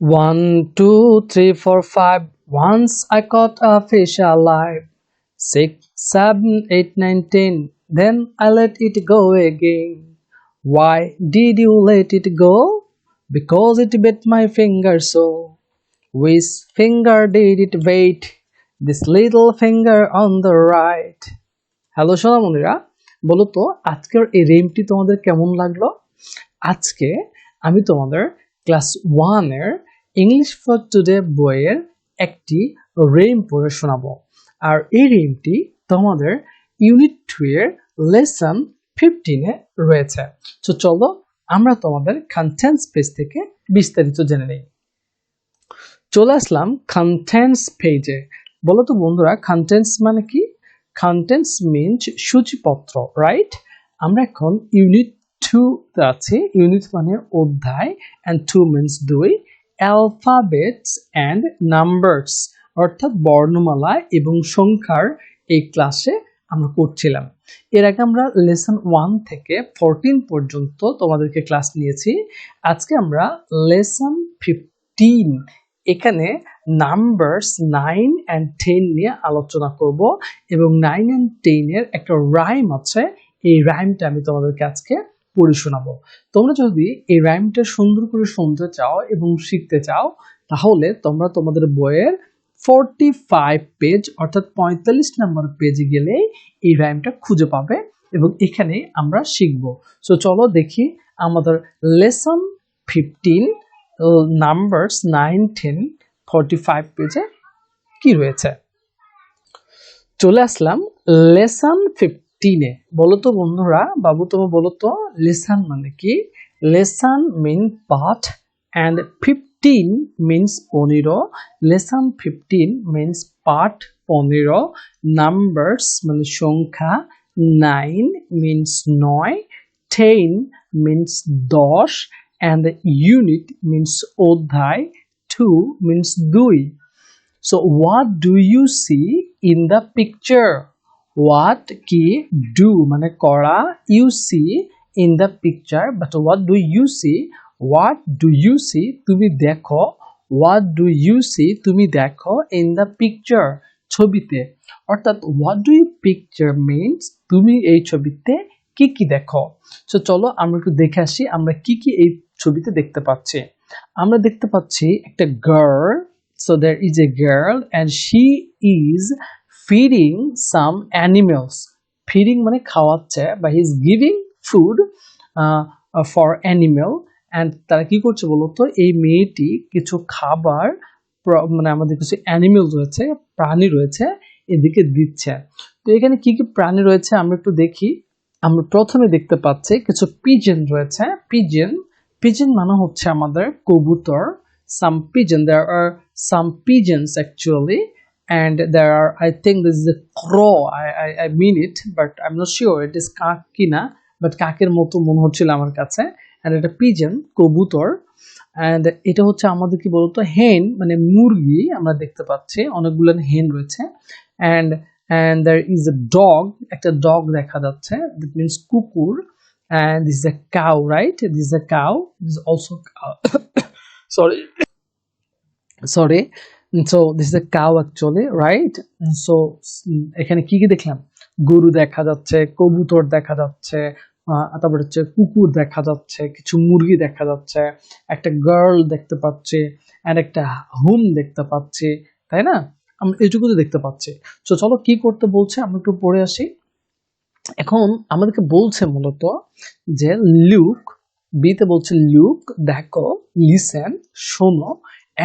1, 2, 3, 4, 5. Once I caught a fish alive. 6, 7, 8, 9, 10. Then I let it go again. Why did you let it go? Because it bit my finger so. Which finger did it bite? This little finger on the right. Hello সোনামণিরা, বলো তো আজকের এই রিমটি তোমাদের কেমন লাগলো? আজকে আমি তোমাদের ক্লাস 1 এর ইংলিশ ফর টুডে বইয়ের একটি রিম পড়ে শোনাবো। আর এই রিমটি তোমাদের ইউনিট 2 এর লেসন 15 এ রয়েছে। তো চলো আমরা তোমাদের কন্টেন্টস পেজ থেকে বিস্তারিত জেনে নেই। চলে আসলাম কন্টেন্টস পেজে। বলো তো বন্ধুরা, কন্টেন্টস মানে কি? কন্টেন্টস মিনস সূচিপত্র, রাইট? আমরা এখন ইউনিট 2 তে আছি। ইউনিট মানে অধ্যায়, and 2 means 2, alphabets and numbers অর্থাৎ বর্ণমালা এবং সংখ্যার এই ক্লাসে আমরা করছিলাম। এর আগে আমরা লেসন 1 থেকে 14 পর্যন্ত তোমাদেরকে ক্লাস নিয়েছি। আজকে আমরা লেসন 15 এখানে নাম্বারস 9 and 10 নিয়ে আলোচনা করব এবং 9 and 10 এর একটা রাইম আছে। এই রাইমটা আমি তোমাদেরকে আজকে পড়ে শোনাবো। তোমরা যদি এই রাইমটা সুন্দর করে শুনতে চাও এবং শিখতে চাও, তাহলে তোমরা তোমাদের বইয়ের 45 পেজ অর্থাৎ 45 নম্বর পেজে গেলে এই রাইমটা খুঁজে পাবে এবং এখানে আমরা শিখব। সো চলো দেখি আমাদের লেসন 15 নাম্বারস 9, 10, 45 পেজে কি রয়েছে। চলে আসলাম লেসন 15 এ। বলো তো বন্ধুরা, বাবু তুমি বলো তো লেসন মানে কি? লেসন মিন পাঠ এন্ড 15 মিনস 15। লেসন 15 মিনস পাঠ 15। নাম্বারস মানে সংখ্যা, 9 means 9, 10 means 10, and unit means অধ্যায়, 2 means 2. So what do you see in the picture? What কি do মানে করা, you see in the picture, but what do you see? What do you see তুমি দেখো, what do you see তুমি দেখো in the picture ছবিতে। অর্থাৎ what do you picture means তুমি এই ছবিতে কি কি দেখো। তো চলো আমরা একটু দেখে আসি আমরা কি কি এই ছবিতে দেখতে পাচ্ছি। আমরা দেখতে পাচ্ছি একটা girl. So there is a girl and she is feeding some animals. Feeding মানে খাওয়াচ্ছে, বা he is giving food for animal. and তারা কি করছে বলতো? এই মেয়েটি কিছু খাবার মানে আমাদের কিছু অ্যানিমেল রয়েছে, প্রাণী রয়েছে, এদিকে দিচ্ছে। তো এখানে কি কি প্রাণী রয়েছে আমরা একটু দেখি। আমরা প্রথমে দেখতে পাচ্ছি কিছু পিজন রয়েছে। পিজন মানে হচ্ছে আমাদের কবুতর। Some pigeon, there are some pigeons actually, and there are, I think this is a crow. I mean it, but I'm not sure it is কাক কিনা, but কাকের মতো মনে হচ্ছিল আমার কাছে। and এটা pigeon কবুতর, and এটা হচ্ছে আমাদের কি বলতো হেন মানে মুরগি। আমরা দেখতে পাচ্ছি অনেকগুলো হেন রয়েছে। and there is a dog, একটা ডগ দেখা যাচ্ছে, that means কুকুর। and this is a cow, right? This is a cow, this is also cow. sorry so this is a cow actually, right? so এখানে কি কি দেখলাম? গরু দেখা যাচ্ছে, কবুতর দেখা যাচ্ছে, তারপর হচ্ছে কুকুর দেখা যাচ্ছে, কিছু মুরগি দেখা যাচ্ছে, একটা গার্ল দেখতে পাচ্ছি, আর একটা হুম দেখতে পাচ্ছি, তাই না? আমরা এইটুকু দেখতে পাচ্ছি। তো চলো কি করতে বলছে আমরা একটু পড়ে আসি। এখন আমাদেরকে বলছে মূলত যে লুক, বিতে বলছে লুক দেখো, লিসেন শোনো,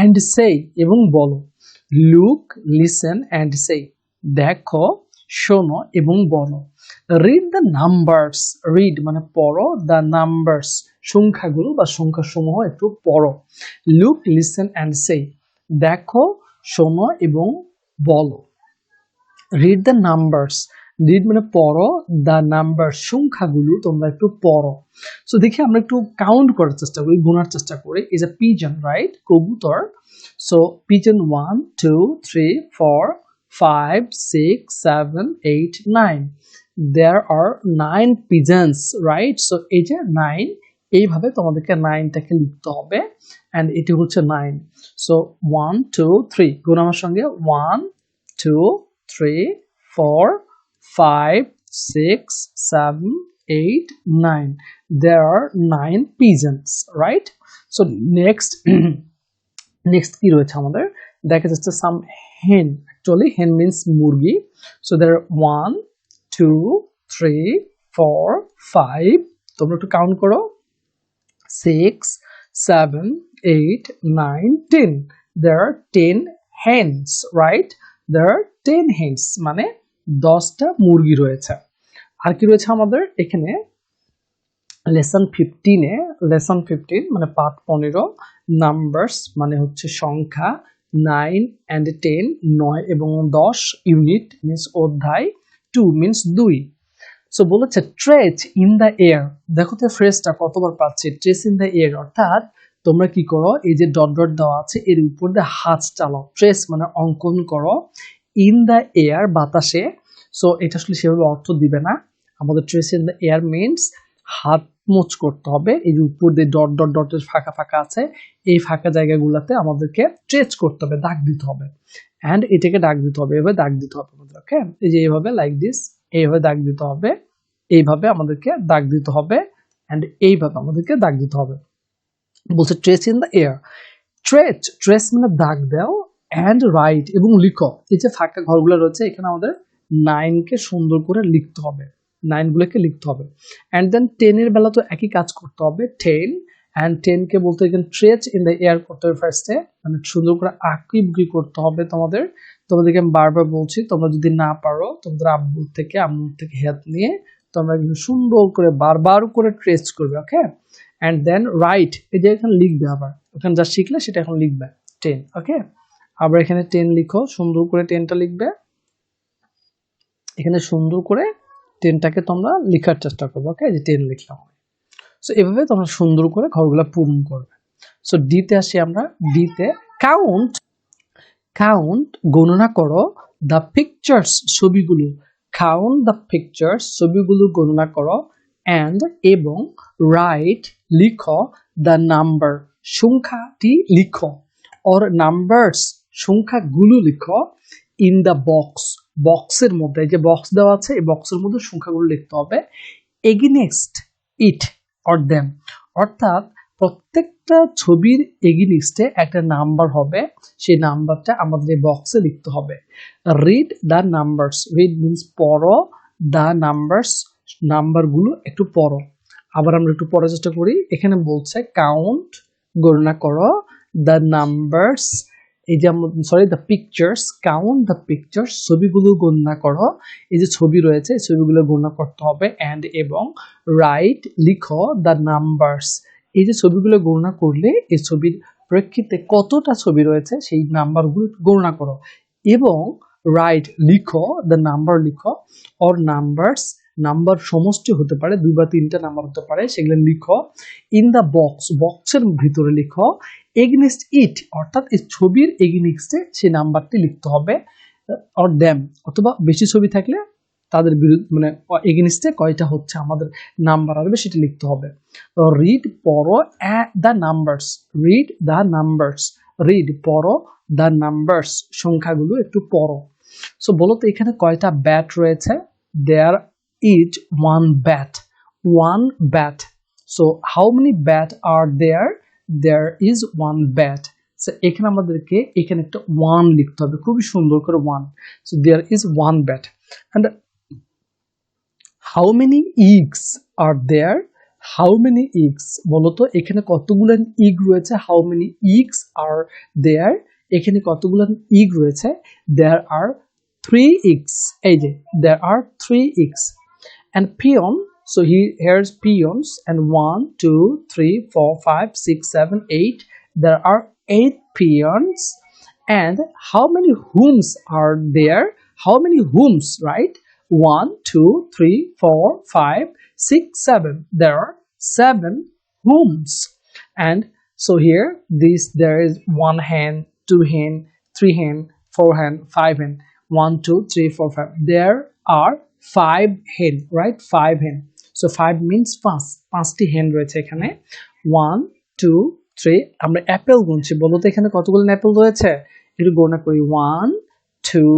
and say এবং বলো। লুক, লিসেন and say দেখো, শোনো এবং বলো। রিড দ্য নাম্বারস, রিড মানে পড়ো, দ্য নাম্বারস সংখ্যাগুলো বা সংখ্যাসমূহ একটু পড়ো। লুক, লিসেন and say দেখো, শোনো এবং বলো। রিড দ্য নাম্বারস, রিড মানে পড়ো, দ্য নাম্বার সংখ্যাগুলো তোমরা একটু পড়ো। সো দেখি আমরা একটু কাউন্ট করার চেষ্টা করি, গুনার চেষ্টা করি। Is a pigeon, right? কবুতর। So pigeon 1, 2, 3, 4, 5, 6, 7, 8, 9. There are 9 pigeons, right? So এই যে 9, এইভাবে তোমাদেরকে 9টাকে লিখতে হবে অ্যান্ড এটি হচ্ছে 9। সো 1 2 3 গুণ আমার সঙ্গে 1 2 3 4 5 6 7 8 9 there are 9 pigeons, right? So next next কি রয়েছে আমাদের দেখা যাচ্ছে some hen, actually hen means মুরগি। so there are 1 2 3 4 5, তোমরা একটু কাউন্ট করো, 6 7 8 9 10, there are 10 hens, right? there are 10 hens মানে 10টা মুরগি রয়েছে। আর কি রয়েছে আমাদের এখানে লেসন 15 মানে পাঠ 15 নাম্বারস মানে হচ্ছে সংখ্যা, 9 and 10 9 এবং 10 ইউনিট মিন্স অধ্যায়, 2 মিন্স 2। সো বলেছে ট্রেচ ইন দ্য এয়ার, দেখো তো ফ্রেজটা কতবার পাচ্ছি, ট্রেচ ইন দ্য এয়ার অর্থাৎ তোমরা কি করো এই যে ডট ডট দেওয়া আছে এর উপর দিয়ে হাত চালাও, ট্রেস মানে অঙ্কন করো, ইন দ্য এয়ার বাতাসে। সো এটা আসলে সেভাবে অর্থ দিবে না, আমাদের trace in the air means হাত মোচ করতে হবে, এই যে উপর দিয়ে ডট ডট ডটের ফাঁকা ফাঁকা আছে এই ফাঁকা জায়গাগুলোতে আমাদেরকে ট্রেচ করতে হবে, দাগ দিতে হবে, অ্যান্ড এটাকে দাগ দিতে হবে, এভাবে দাগ দিতে হবে আমাদের, ওকে? এই যে এইভাবে লাইক দিস, এইভাবে দাগ দিতে হবে, এইভাবে আমাদেরকে দাগ দিতে হবে, অ্যান্ড এইভাবে আমাদেরকে দাগ দিতে হবে। বলছে trace in the air, trace মানে দাগ দাও, অ্যান্ড রাইট এবং লিখো, এই যে ফাঁকা ঘরগুলো রয়েছে এখানে আমাদের 9কে সুন্দর করে লিখতে হবে, 9গুলোকে লিখতে হবে। অ্যান্ড দেন 10 এর বেলা তো একই কাজ করতে হবে, 10 অ্যান্ড 10কে বলতে এখানে ট্রেচ ইন দ্য এয়ার করতে হবে ফার্স্টে, মানে সুন্দর করে আঁকি বুকি করতে হবে তোমাদেরকে আমি বারবার বলছি, তোমরা যদি না পারো তোমাদের আম্মুর থেকে হেল্প নিয়ে তোমরা কিন্তু সুন্দর করে বারবার করে ট্রেস করবে, ওকে? অ্যান্ড দেন রাইট, এই যে এখানে লিখবে, আবার ওখানে যা শিখলে সেটা এখন লিখবে 10, ওকে? আবার এখানে 10 লিখো, সুন্দর করে 10টা লিখবে, এখানে সুন্দর করে 10টাকে তোমরা লেখার চেষ্টা করবে, ওকে? যে 10 লিখলাম। সো এভাবে তোমরা সুন্দর করে ঘরগুলো পূরণ করবে। সো ডিতে আসি আমরা, ডিতে কাউন্ট গণনা করো, দ্য পিকচার্স ছবিগুলো, কাউন্ট দ্য পিকচার্স ছবিগুলো গণনা করো, অ্যান্ড এবং রাইট লিখো, দ্য নাম্বার সংখ্যাটি লিখো, অর নাম্বারস সংখ্যাগুলো লিখো, ইন দ্য বক্সের মধ্যে, যে বক্স দেওয়া আছে এই বক্সের মধ্যে সংখ্যাগুলো লিখতে হবে, এগেইনস্ট ইট অর দেম, অর্থাৎ প্রত্যেকটা ছবির এগেইনস্টে একটা নাম্বার হবে, সেই নাম্বারটা আমাদের এই বক্সে লিখতে হবে। Read the numbers, read means পড়ো, দ্য নাম্বারস নাম্বারগুলো একটু পড়ো। আবার আমরা একটু পড়ার চেষ্টা করি, এখানে বলছে কাউন্ট গণনা করো, দ্য নাম্বারস, এই যে sorry the pictures, count the pictures ছবিগুলো গণনা করো, এই যে ছবি রয়েছে ছবিগুলো গণনা করতে হবে, অ্যান্ড এবং রাইট লিখো, দ্য নাম্বারস, এই যে ছবিগুলো গণনা করলে এই ছবির প্রেক্ষিতে কতটা ছবি রয়েছে সেই নাম্বারগুলো গণনা করো, এবং রাইট লিখো, দ্য নাম্বার লিখো, অর নাম্বারস নাম্বার সমষ্টি হতে পারে, 2 বা 3টা নাম্বার হতে পারে, সেগুলো লিখো, ইন দ্য বক্সের ভিতরে লিখো, এগেইনস্ট ইট অর্থাৎ এই ছবির এগেইনস্টে সেই নাম্বারটি লিখতে হবে, অর দ্যাম অথবা বেশি ছবি থাকলে তাদের বিরুদ্ধে মানে এগেইনস্টে কয়টা হচ্ছে আমাদের নাম্বার আসবে সেটা লিখতে হবে। রিড পড়ো the numbers, read the numbers, read পড়ো দ্য নাম্বারস সংখ্যাগুলো একটু পড়ো। সো বলো তো এখানে কয়টা ব্যাট রয়েছে, there is one bat, so how many bat are there, there is one bat, so এখানে আমাদেরকে এখানে একটা 1 লিখতে হবে, খুবই সুন্দর করে 1, so there is one bat, and how many eggs are there, how many eggs বলো তো এখানে কতগুলো ইগ রয়েছে, how many eggs are there, এখানে কতগুলো ইগ রয়েছে, there are 3 eggs, এই যে there are 3 eggs, and peon, so here's peons, and 1 2 3 4 5 6 7 8, there are 8 peons, and how many homes are there, how many homes, right? 1 2 3 4 5 6 7, there are 7 homes, and so here there is 1 hen, 2 hen, 3 hen, 4 hen, 5 hen, 1 2 3 4 5, there are 5 hen, right? 5 hen, so 5 means 5, 5টি hand রয়েছে এখানে। 1 2 3, আমরা Apple গুনছি, বলো তো এখানে কতগুলো Apple রয়েছে, একটু গণনা করি। 1 2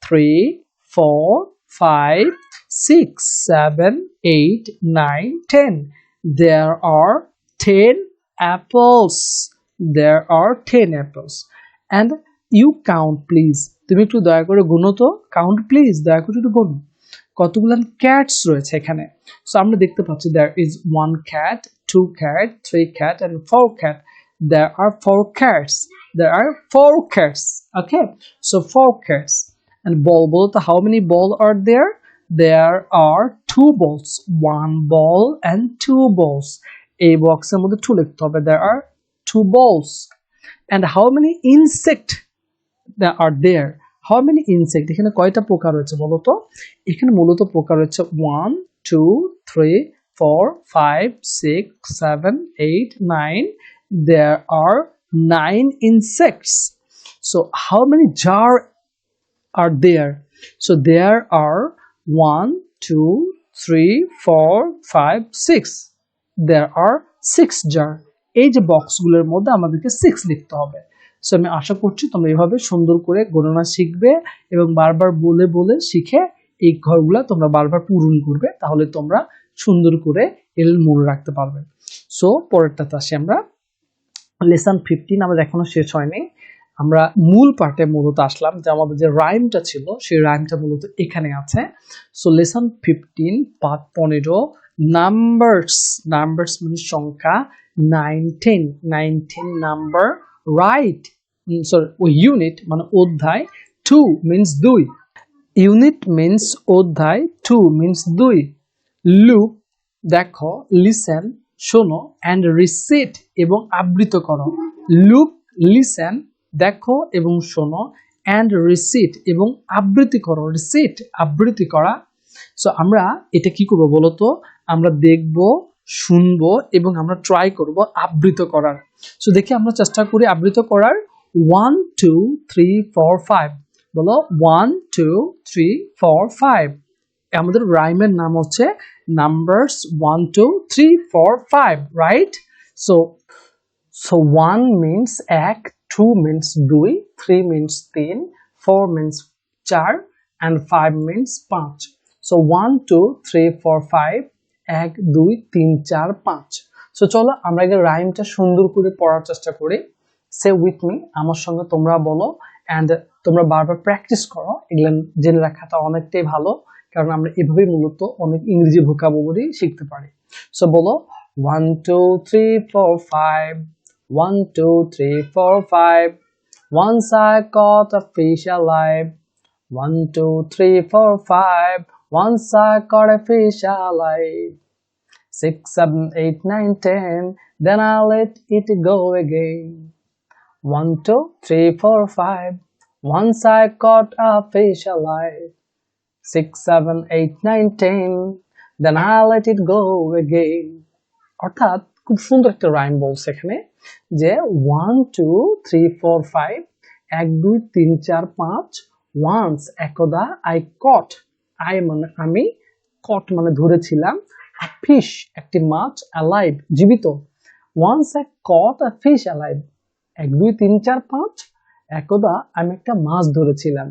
3 4 5 6 7 8 9 10, there are 10 apples, there are 10 apples, and you count please, তুমি একটু দয়া করে গুনো তো, কাউন্ট প্লিজ, দয়া করে একটু গুনো কতগুলো ক্যাটস রয়েছে এখানে। সো আমরা দেখতে পাচ্ছি there is one cat, two cat, three cat and four cat, there are four cats, there are four cats, okay, so four cats. And ball, বলো তো how many ball are there, there are two balls, one ball and two balls, এই বক্সের মধ্যে two লিখতে হবে, there are two balls. And how many insect that are there, how many insect, এখানে কয়টা পোকা রয়েছে বলো তো, এখানে মূলত পোকা রয়েছে 1 2 3 4 5 6 7 8 9, there are 9 insects. So how many jar are there, so there are 1 2 3 4 5 6, there are 6 jar, এই যে বক্সগুলোর মধ্যে আমাদেরকে 6 লিখতে হবে। সো আমি আশা করছি তোমরা এভাবে সুন্দর করে গণনা শিখবে এবং বারবার বলে বলে শিখে এই ঘরগুলা তোমরা বারবার পূরণ করবে, তাহলে তোমরা সুন্দর করে এর মনে রাখতে পারবে। সো পরেরটাতে আসি আমরা, লেসন 15 আমাদের এখনো শেষ হয়নি, আমরা মূল পার্টে মূলত আসলাম, যে আমাদের যে রাইমটা ছিল সেই রাইমটা মূলত এখানে আছে। So lesson 15 part 15, numbers, numbers মানে সংখ্যা, 19, 19 নাম্বার, রাইট, সরি ইউনিট মানে অধ্যায়, 2 মিন্স 2, ইউনিট মিন্স অধ্যায়, 2 মিন্স 2, লুক দেখো, লিসেন শোনো, অ্যান্ড রিসিট এবং আবৃত করো, লুক লিসেন দেখো এবং শোনো, অ্যান্ড রিসিট এবং আবৃত্তি করো, রিসিট আবৃত্তি করা। সো আমরা এটা কি করবো বলতো, আমরা দেখবো শুনবো এবং আমরা ট্রাই করব আবৃত করার। সো দেখি আমরা চেষ্টা করি আবৃত করার। 1 2 3 4 5, বলো 1 2 3 4 5, আমাদের রাইমের নাম হচ্ছে নাম্বারস 1 2 3 4 5, রাইট? সো 1 মিন্স এক, 2 means 2, 3 means 3, 4 means 4 and 5 means 5। So 1 2 3 4 5, 1 2 3 4 5। So চলো আমরা আগে রাইমটা সুন্দর করে পড়ার চেষ্টা করি। সে উইথ মি, আমার সঙ্গে তোমরা বলো, অ্যান্ড তোমরা বারবার প্র্যাকটিস করো, এগুলো জেনে রাখাটা অনেকটাই ভালো, কারণ আমরা এভাবেই মূলত অনেক ইংরেজি ভোকাবুলারি শিখতে পারি। সো বলো 1 2 3 4 5, 1 2 3 4 5, once I caught a fish alive, 1 2 3 4 5, once I caught a fish alive, 6 7 8 9 10, then I let it go again, 1 2 3 4 5, once I caught a fish alive, 6 7 8 9 10, then I let it go again। অর্থাৎ খুব সুন্দর একটা rhyme বলছে এখানে, যে 1 2 3 4 5, 1 2 3 4 5, once একদা, I caught, I মানে আমি, caught মানে ধরেছিলাম, a fish একটি মাছ, alive জীবিত, once I caught a fish alive, 1 2 3 4 5, একদা আমি একটা মাছ ধরেছিলাম,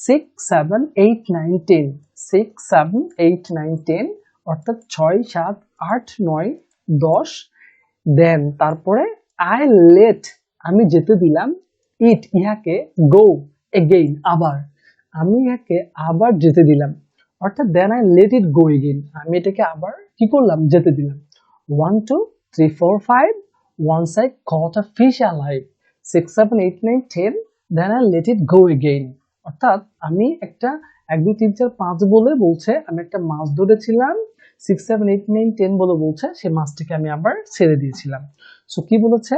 6 7 8 9 10, 6 7 8 9 10, অর্থাৎ 6 7 8 9 10, দেন তারপরে I let আমি যেতে দিলাম, ইট ইহাকে, go again আবার, আমি ইহাকে আবার যেতে দিলাম, অর্থাৎ then I let it go again, আমি এটাকে আবার কি করলাম, যেতে দিলাম। 1 2 3 4 5, once I caught a fish alive, 6 7 8 9 10, then I let it go again, অর্থাৎ আমি একটা 1 2 3 4 5 বলে বলছে আমি একটা মাছ ধরেছিলাম, 6 7 8 9 10 বলে বলছে সেই মাছটাকে আমি আবার ছেড়ে দিয়েছিলাম। সো কি বলেছে,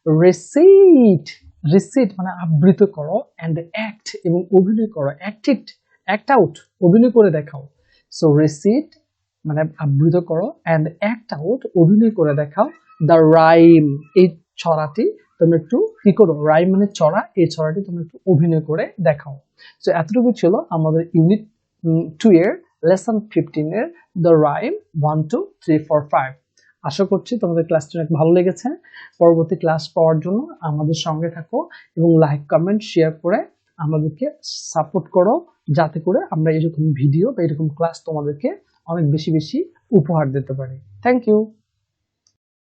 রিসিট, রিসিট মানে আবৃত করো, অ্যান্ড অ্যাক্ট এবং অভিনয় করো, অ্যাক্ট অ্যাক্ট আউট অভিনয় করে দেখাও। সো রিসিট মানে আবৃত করো, অ্যান্ড অ্যাক্ট আউট অভিনয় করে দেখাও, দ্য রাইম এই ছড়াটি তুমি একটু কি করো, রাইম মানে ছড়া, এই ছড়াটি তুমি একটু অভিনয় করে দেখাও। সো এতটুকু ছিল আমাদের ইউনিট 2 এর লেসন 15 এর দ্য রাইম 1 2 3 4 5। আশা করছি তোমাদের ক্লাসটি অনেক ভালো লেগেছে। পরবর্তী ক্লাস পাওয়ার জন্য আমাদের সঙ্গে থাকো এবং লাইক কমেন্ট শেয়ার করে আমাদেরকে সাপোর্ট করো, যাতে করে আমরা এরকম ভিডিও বা এরকম ক্লাস তোমাদেরকে অনেক বেশি বেশি উপহার দিতে পারি। Thank you.